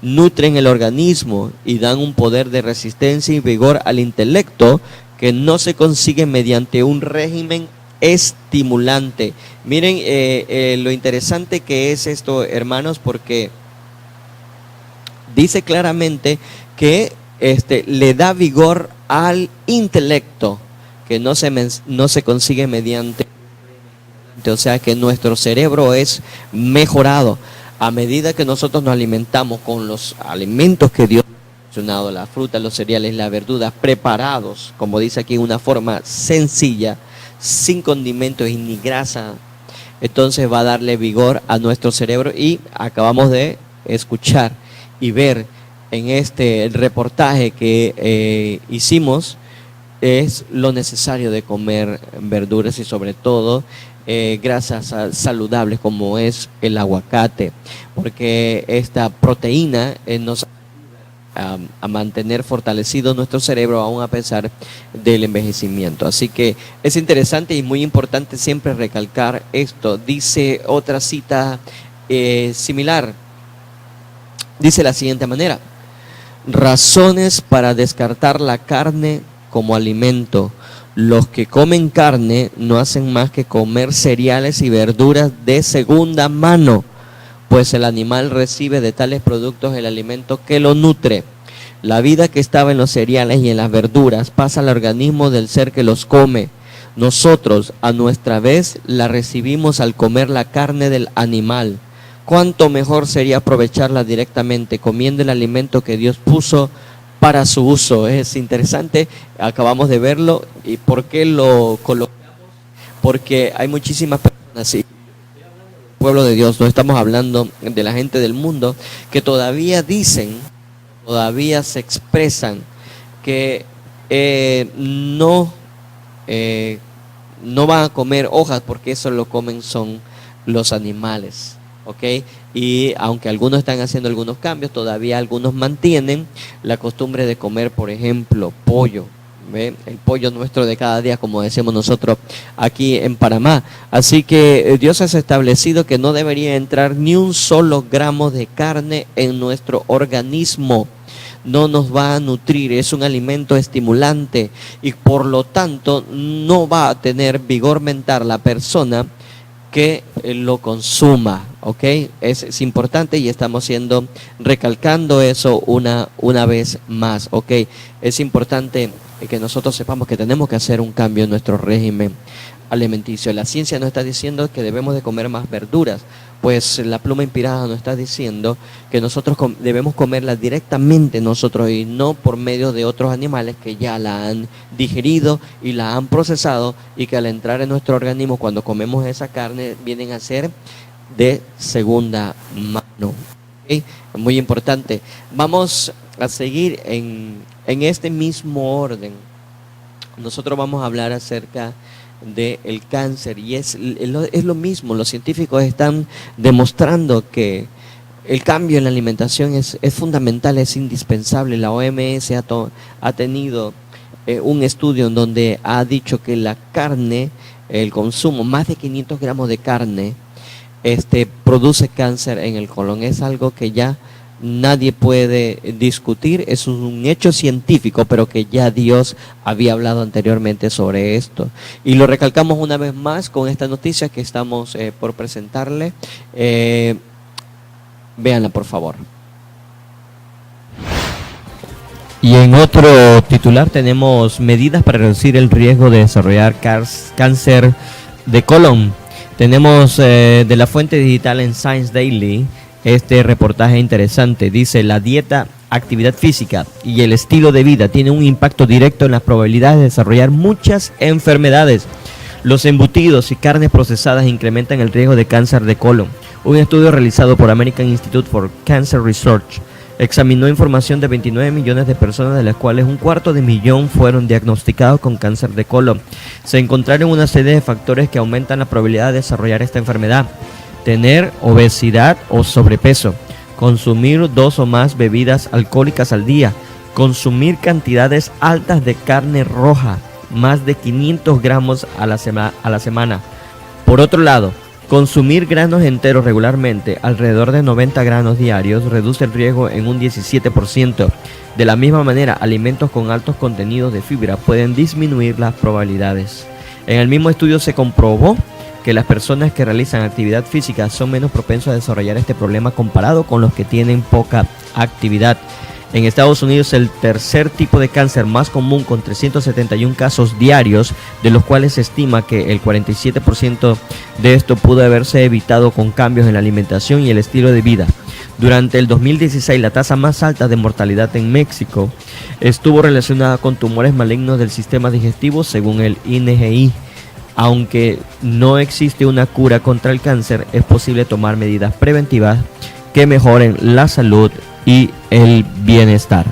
Nutren el organismo y dan un poder de resistencia y vigor al intelecto que no se consigue mediante un régimen estimulante. Miren lo interesante que es esto, hermanos, porque dice claramente que le da vigor al intelecto, que no se consigue mediante, o sea que nuestro cerebro es mejorado a medida que nosotros nos alimentamos con los alimentos que Dios ha mencionado, la fruta, los cereales, las verduras, preparados, como dice aquí, una forma sencilla, sin condimentos y ni grasa. Entonces va a darle vigor a nuestro cerebro, y acabamos de escuchar y ver en el reportaje que hicimos, es lo necesario de comer verduras y sobre todo grasas saludables como es el aguacate, porque esta proteína nos ayuda a mantener fortalecido nuestro cerebro aún a pesar del envejecimiento. Así que es interesante y muy importante siempre recalcar esto. Dice otra cita similar, dice la siguiente manera: razones para descartar la carne como alimento. Los que comen carne no hacen más que comer cereales y verduras de segunda mano, pues el animal recibe de tales productos el alimento que lo nutre. La vida que estaba en los cereales y en las verduras pasa al organismo del ser que los come. Nosotros, a nuestra vez, la recibimos al comer la carne del animal. ¿Cuánto mejor sería aprovecharla directamente comiendo el alimento que Dios puso para su uso? Es interesante, acabamos de verlo. ¿Y por qué lo colocamos? Porque hay muchísimas personas, y pueblo de Dios, no estamos hablando de la gente del mundo, que todavía dicen, todavía se expresan que no van a comer hojas porque eso lo comen son los animales. ¿Ok? Y aunque algunos están haciendo algunos cambios, todavía algunos mantienen la costumbre de comer, por ejemplo, pollo. ¿Ve? El pollo nuestro de cada día, como decimos nosotros aquí en Panamá. Así que Dios ha establecido que no debería entrar ni un solo gramo de carne en nuestro organismo. No nos va a nutrir, es un alimento estimulante y por lo tanto no va a tener vigor mental la persona que lo consuma. ¿Ok? Es importante y estamos recalcando eso una vez más. ¿Ok? Es importante que nosotros sepamos que tenemos que hacer un cambio en nuestro régimen alimenticio. La ciencia nos está diciendo que debemos de comer más verduras, pues la pluma inspirada nos está diciendo que nosotros debemos comerlas directamente nosotros y no por medio de otros animales que ya la han digerido y la han procesado, y que al entrar en nuestro organismo cuando comemos esa carne vienen a ser de segunda mano. ¿Okay? Muy importante. Vamos a seguir en este mismo orden. Nosotros vamos a hablar acerca del cáncer, y es lo mismo. Los científicos están demostrando que el cambio en la alimentación es fundamental, es indispensable. La OMS ha tenido un estudio en donde ha dicho que la carne, el consumo, más de 500 gramos de carne, produce cáncer en el colon. Es algo que ya nadie puede discutir, es un hecho científico, pero que ya Dios había hablado anteriormente sobre esto. Y lo recalcamos una vez más con esta noticia que estamos por presentarle. Véanla, por favor. Y en otro titular tenemos medidas para reducir el riesgo de desarrollar cáncer de colon. Tenemos de la fuente digital en Science Daily este reportaje interesante. Dice: la dieta, actividad física y el estilo de vida tienen un impacto directo en las probabilidades de desarrollar muchas enfermedades. Los embutidos y carnes procesadas incrementan el riesgo de cáncer de colon. Un estudio realizado por American Institute for Cancer Research examinó información de 29 millones de personas, de las cuales 250,000 fueron diagnosticados con cáncer de colon. Se encontraron una serie de factores que aumentan la probabilidad de desarrollar esta enfermedad: tener obesidad o sobrepeso, consumir 2 o más bebidas alcohólicas al día, consumir cantidades altas de carne roja, más de 500 gramos a la semana. Por otro lado, consumir granos enteros regularmente, alrededor de 90 granos diarios, reduce el riesgo en un 17%. De la misma manera, alimentos con altos contenidos de fibra pueden disminuir las probabilidades. En el mismo estudio se comprobó que las personas que realizan actividad física son menos propensos a desarrollar este problema comparado con los que tienen poca actividad. En Estados Unidos, el tercer tipo de cáncer más común, con 371 casos diarios, de los cuales se estima que el 47% de esto pudo haberse evitado con cambios en la alimentación y el estilo de vida. Durante el 2016, la tasa más alta de mortalidad en México estuvo relacionada con tumores malignos del sistema digestivo, según el INGI. Aunque no existe una cura contra el cáncer, es posible tomar medidas preventivas que mejoren la salud y el bienestar.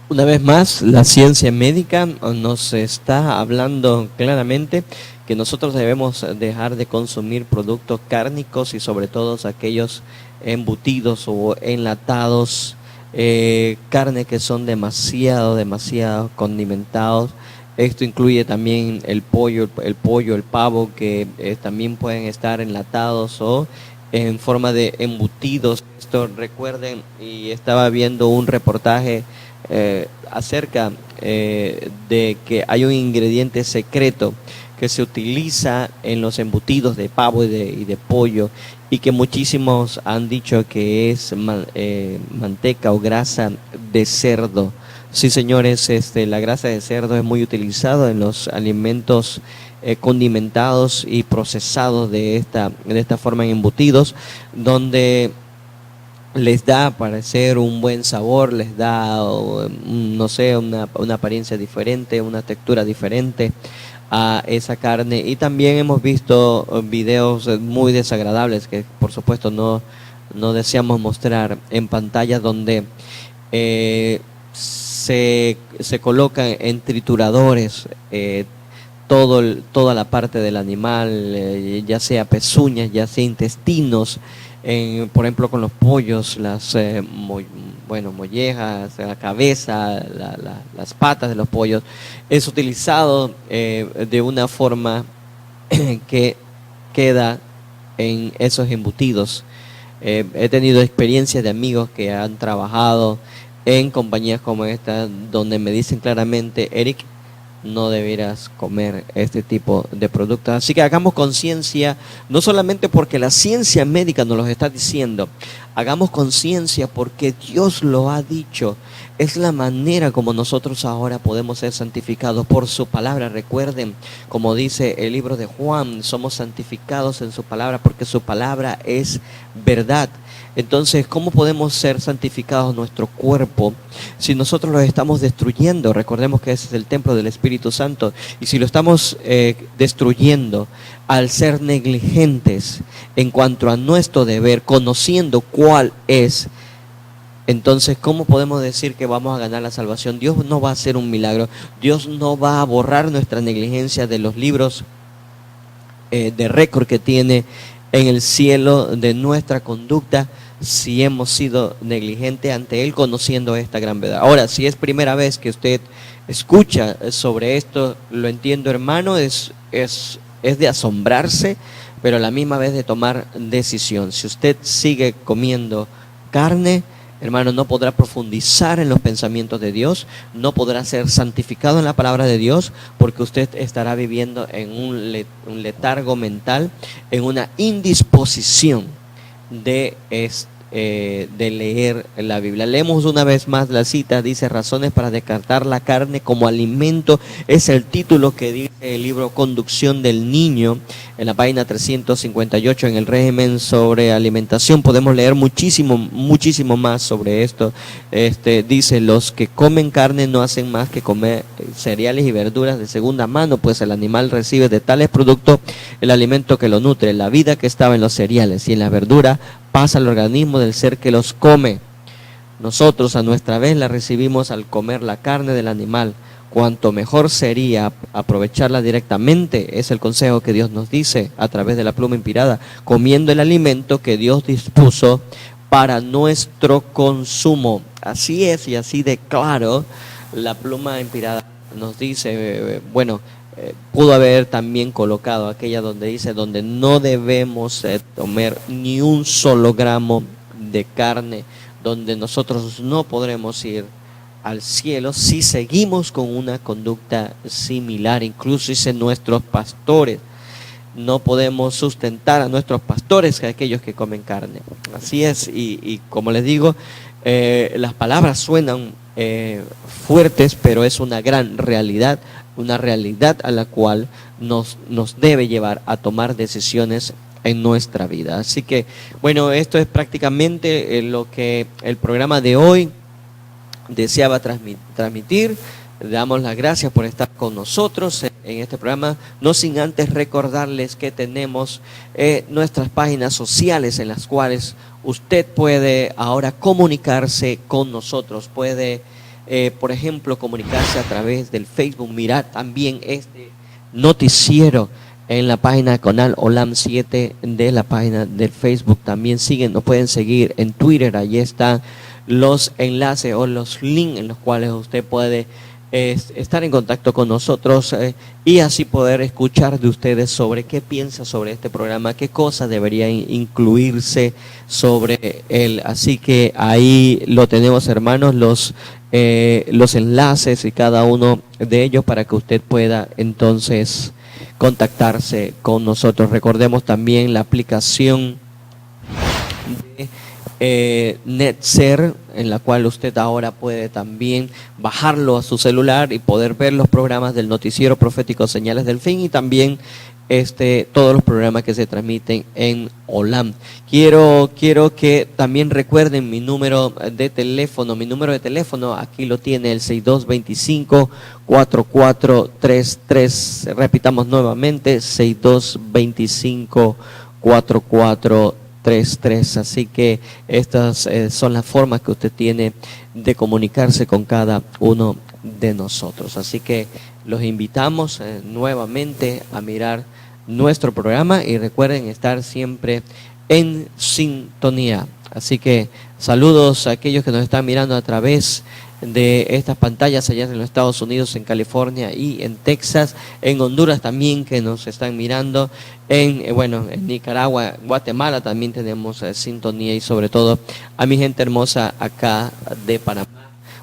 Una vez más, la ciencia médica nos está hablando claramente que nosotros debemos dejar de consumir productos cárnicos y sobre todo aquellos embutidos o enlatados, carne que son demasiado condimentados. Esto incluye también el pollo, el pavo, que también pueden estar enlatados o en forma de embutidos. Esto, recuerden, y estaba viendo un reportaje acerca de que hay un ingrediente secreto que se utiliza en los embutidos de pavo y de pollo, y que muchísimos han dicho que es manteca o grasa de cerdo. Sí, señores, la grasa de cerdo es muy utilizado en los alimentos condimentados y procesados de esta forma en embutidos, donde les da parecer un buen sabor, les da, no sé, una apariencia diferente, una textura diferente a esa carne. Y también hemos visto videos muy desagradables que por supuesto no deseamos mostrar en pantalla, donde se colocan en trituradores toda la parte del animal, ya sea pezuñas, ya sea intestinos, por ejemplo con los pollos, las mollejas, la cabeza, las patas de los pollos. Es utilizado de una forma que queda en esos embutidos. He tenido experiencias de amigos que han trabajado en compañías como esta, donde me dicen claramente: Eric, no debieras comer este tipo de productos. Así que hagamos conciencia, no solamente porque la ciencia médica nos lo está diciendo, hagamos conciencia porque Dios lo ha dicho. Es la manera como nosotros ahora podemos ser santificados por su palabra. Recuerden, como dice el libro de Juan, somos santificados en su palabra porque su palabra es verdad. Entonces, ¿cómo podemos ser santificados nuestro cuerpo si nosotros lo estamos destruyendo? Recordemos que ese es el templo del Espíritu Santo. Y si lo estamos destruyendo al ser negligentes en cuanto a nuestro deber, conociendo cuál es, entonces, ¿cómo podemos decir que vamos a ganar la salvación? Dios no va a hacer un milagro. Dios no va a borrar nuestra negligencia de los libros de récord que tiene en el cielo de nuestra conducta, si hemos sido negligentes ante Él, conociendo esta gran verdad. Ahora, si es primera vez que usted escucha sobre esto, lo entiendo, hermano, es de asombrarse, pero a la misma vez de tomar decisión. Si usted sigue comiendo carne, hermano, no podrá profundizar en los pensamientos de Dios, no podrá ser santificado en la palabra de Dios, porque usted estará viviendo en un letargo mental, en una indisposición de leer la Biblia. Leemos una vez más la cita, dice: razones para descartar la carne como alimento, es el título que dice el libro Conducción del Niño, en la página 358, en el régimen sobre alimentación. Podemos leer muchísimo más sobre esto. Dice: los que comen carne no hacen más que comer cereales y verduras de segunda mano, pues el animal recibe de tales productos el alimento que lo nutre. La vida que estaba en los cereales y en la verdura pasa al organismo del ser que los come. Nosotros a nuestra vez la recibimos al comer la carne del animal. Cuanto mejor sería aprovecharla directamente, es el consejo que Dios nos dice a través de la pluma inspirada, comiendo el alimento que Dios dispuso para nuestro consumo. Así es, y así de claro, la pluma inspirada nos dice, pudo haber también colocado aquella donde dice: donde no debemos comer ni un solo gramo de carne, donde nosotros no podremos ir al cielo si seguimos con una conducta similar. Incluso dice: nuestros pastores no podemos sustentar a nuestros pastores que a aquellos que comen carne. Así es, y como les digo, las palabras suenan fuertes, pero es una gran realidad, una realidad a la cual nos debe llevar a tomar decisiones en nuestra vida. Así que, bueno, esto es prácticamente lo que el programa de hoy deseaba transmitir. Le damos las gracias por estar con nosotros en este programa, no sin antes recordarles que tenemos nuestras páginas sociales en las cuales usted puede ahora comunicarse con nosotros. Puede, por ejemplo, comunicarse a través del Facebook, mirar también este noticiero en la página Canal Olam 7 de la página del Facebook. También nos pueden seguir en Twitter, allí están los enlaces o los links en los cuales usted puede estar en contacto con nosotros y así poder escuchar de ustedes sobre qué piensa sobre este programa, qué cosas deberían incluirse sobre él. Así que ahí lo tenemos, hermanos, los enlaces y cada uno de ellos para que usted pueda entonces contactarse con nosotros. Recordemos también la aplicación de NetSer, en la cual usted ahora puede también bajarlo a su celular y poder ver los programas del noticiero profético Señales del Fin y también todos los programas que se transmiten en Olam. Quiero que también recuerden mi número de teléfono, aquí lo tiene, el 6225-4433. Repitamos nuevamente, 6225-4433. Así que estas son las formas que usted tiene de comunicarse con cada uno de nosotros. Así que los invitamos nuevamente a mirar nuestro programa y recuerden estar siempre en sintonía. Así que saludos a aquellos que nos están mirando a través de estas pantallas allá en los Estados Unidos, en California y en Texas, en Honduras también que nos están mirando, en Nicaragua, Guatemala también tenemos sintonía, y sobre todo a mi gente hermosa acá de Panamá.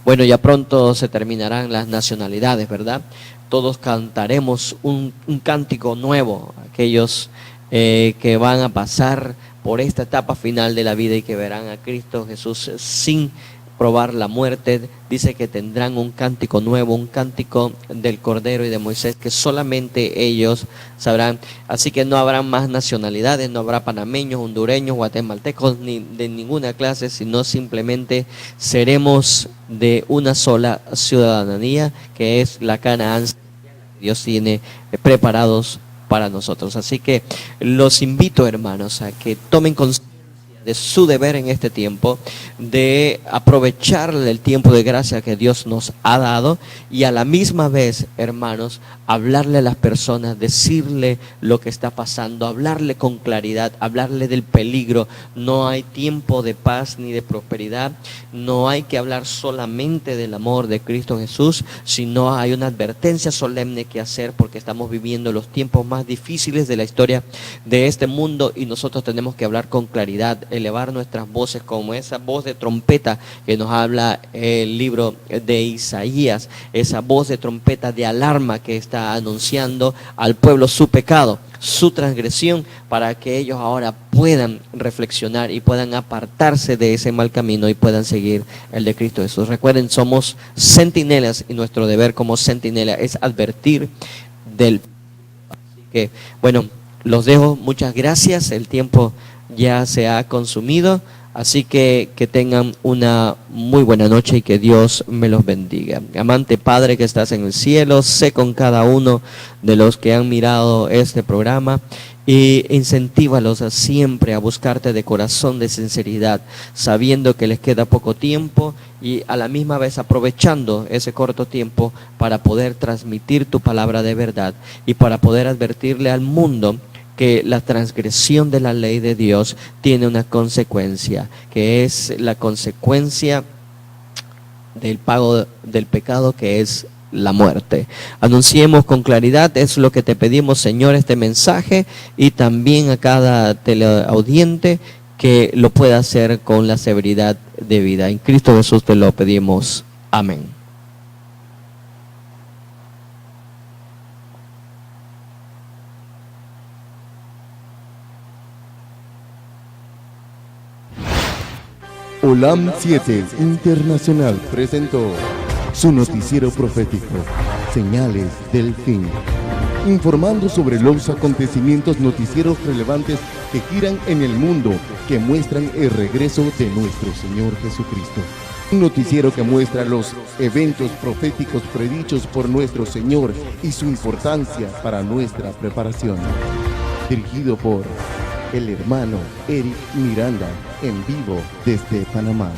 Bueno, ya pronto se terminarán las nacionalidades, ¿verdad? Todos cantaremos un cántico nuevo, aquellos que van a pasar por esta etapa final de la vida y que verán a Cristo Jesús sin probar la muerte. Dice que tendrán un cántico nuevo, un cántico del Cordero y de Moisés, que solamente ellos sabrán. Así que no habrá más nacionalidades, no habrá panameños, hondureños, guatemaltecos, ni de ninguna clase, sino simplemente seremos de una sola ciudadanía, que es la Canaán que Dios tiene preparados para nosotros. Así que los invito, hermanos, a que tomen conciencia de su deber en este tiempo, de aprovechar el tiempo de gracia que Dios nos ha dado y a la misma vez, hermanos, hablarle a las personas, decirle lo que está pasando, hablarle con claridad, hablarle del peligro. No hay tiempo de paz ni de prosperidad, no hay que hablar solamente del amor de Cristo Jesús, sino hay una advertencia solemne que hacer, porque estamos viviendo los tiempos más difíciles de la historia de este mundo y nosotros tenemos que hablar con claridad, elevar nuestras voces como esa voz de trompeta que nos habla el libro de Isaías, esa voz de trompeta de alarma que está anunciando al pueblo su pecado, su transgresión, para que ellos ahora puedan reflexionar y puedan apartarse de ese mal camino y puedan seguir el de Cristo Jesús. Recuerden, somos centinelas y nuestro deber como centinela es advertir del. Así que, bueno, los dejo, muchas gracias, el tiempo ya se ha consumido, así que tengan una muy buena noche y que Dios me los bendiga. Amante Padre que estás en el cielo, sé con cada uno de los que han mirado este programa y incentívalos siempre a buscarte de corazón, de sinceridad, sabiendo que les queda poco tiempo y a la misma vez aprovechando ese corto tiempo para poder transmitir tu palabra de verdad y para poder advertirle al mundo que la transgresión de la ley de Dios tiene una consecuencia, que es la consecuencia del pago del pecado, que es la muerte. Anunciemos con claridad, es lo que te pedimos, Señor, este mensaje, y también a cada teleaudiente que lo pueda hacer con la severidad debida. En Cristo Jesús te lo pedimos. Amén. Olam 7 Internacional presentó su noticiero profético, Señales del Fin, informando sobre los acontecimientos noticieros relevantes que giran en el mundo, que muestran el regreso de nuestro Señor Jesucristo. Un noticiero que muestra los eventos proféticos predichos por nuestro Señor y su importancia para nuestra preparación. Dirigido por el hermano Eric Miranda, en vivo desde Panamá.